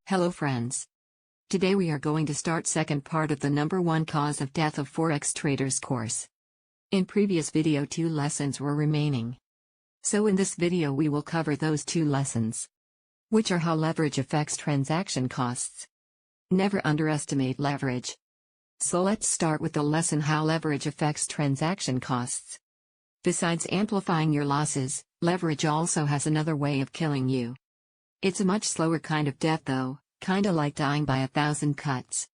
Hello friends. Today we are going to start second part of the number one cause of death of Forex traders course. In previous video 2 lessons were remaining. So in this video we will cover those 2 lessons, which are how leverage affects transaction costs. Never underestimate leverage. So let's start with the lesson how leverage affects transaction costs. Besides amplifying your losses, leverage also has another way of killing you. It's a much slower kind of death though, kinda like dying by 1,000 cuts.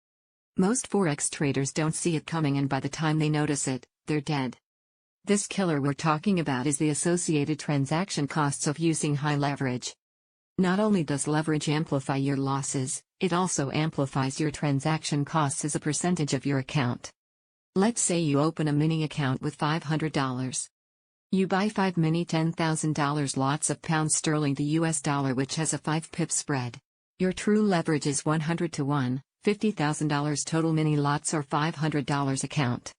Most Forex traders don't see it coming, and by the time they notice it, they're dead. This killer we're talking about is the associated transaction costs of using high leverage. Not only does leverage amplify your losses, it also amplifies your transaction costs as a percentage of your account. Let's say you open a mini account with $500. You buy 5 mini $10,000 lots of pounds sterling to US dollar, which has a 5 pip spread. Your true leverage is 100 to 1, $50,000 total mini lots or $500 account.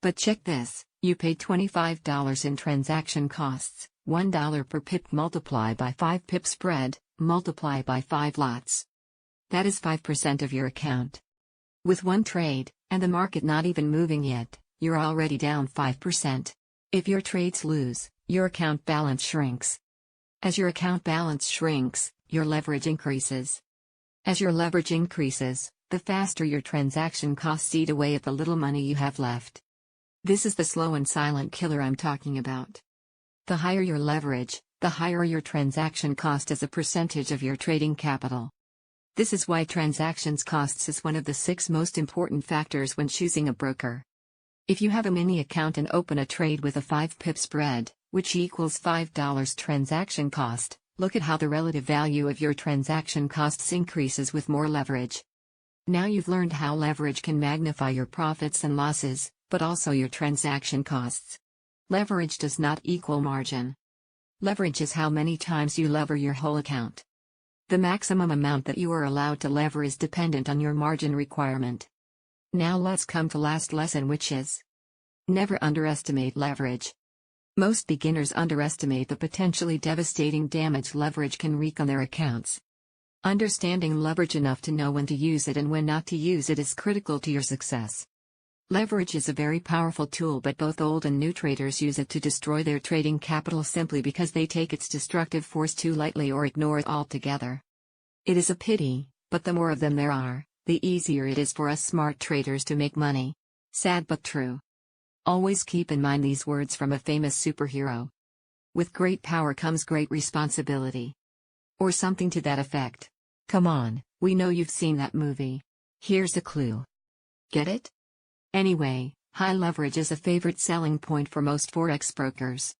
But check this, you paid $25 in transaction costs, $1 per pip multiply by 5 pip spread, multiply by 5 lots. That is 5% of your account. With one trade, and the market not even moving yet, you're already down 5%. If your trades lose, your account balance shrinks. As your account balance shrinks, your leverage increases. As your leverage increases, the faster your transaction costs eat away at the little money you have left. This is the slow and silent killer I'm talking about. The higher your leverage, the higher your transaction cost as a percentage of your trading capital. This is why transactions costs is one of the 6 most important factors when choosing a broker. If you have a mini account and open a trade with a 5 pip spread, which equals $5 transaction cost, look at how the relative value of your transaction costs increases with more leverage. Now you've learned how leverage can magnify your profits and losses, but also your transaction costs. Leverage does not equal margin. Leverage is how many times you lever your whole account. The maximum amount that you are allowed to lever is dependent on your margin requirement. Now let's come to last lesson, which is never underestimate leverage. Most beginners underestimate the potentially devastating damage leverage can wreak on their accounts. Understanding leverage enough to know when to use it and when not to use it is critical to your success. Leverage is a very powerful tool, but both old and new traders use it to destroy their trading capital simply because they take its destructive force too lightly or ignore it altogether. It is a pity, but the more of them there are, the easier it is for us smart traders to make money. Sad but true. Always keep in mind these words from a famous superhero. With great power comes great responsibility. Or something to that effect. Come on, we know you've seen that movie. Here's a clue. Get it? Anyway, high leverage is a favorite selling point for most Forex brokers.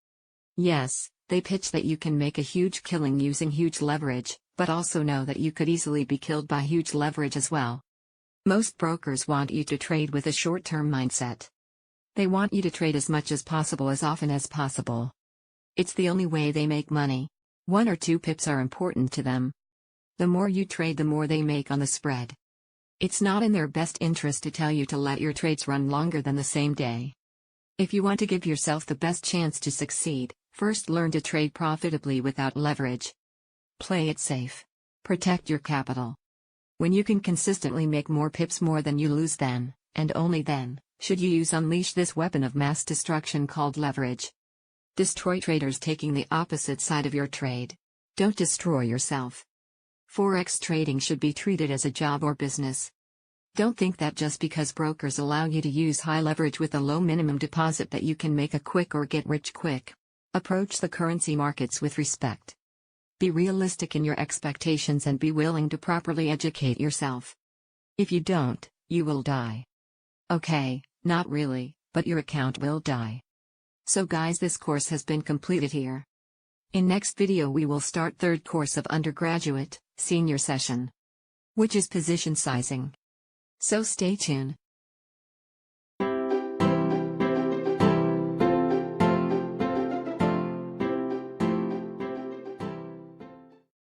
Yes, they pitch that you can make a huge killing using huge leverage, but also know that you could easily be killed by huge leverage as well. Most brokers want you to trade with a short-term mindset. They want you to trade as much as possible as often as possible. It's the only way they make money. 1 or 2 pips are important to them. The more you trade, the more they make on the spread. It's not in their best interest to tell you to let your trades run longer than the same day. If you want to give yourself the best chance to succeed, first learn to trade profitably without leverage. Play it safe. Protect your capital. When you can consistently make more pips more than you lose, then, and only then, should you unleash this weapon of mass destruction called leverage. Destroy traders taking the opposite side of your trade. Don't destroy yourself. Forex trading should be treated as a job or business. Don't think that just because brokers allow you to use high leverage with a low minimum deposit that you can make a quick or get rich quick. Approach the currency markets with respect. Be realistic in your expectations and be willing to properly educate yourself. If you don't, you will die. Okay, not really, but your account will die. So guys, this course has been completed here. In next video we will start third course of undergraduate, senior session, which is position sizing. So stay tuned.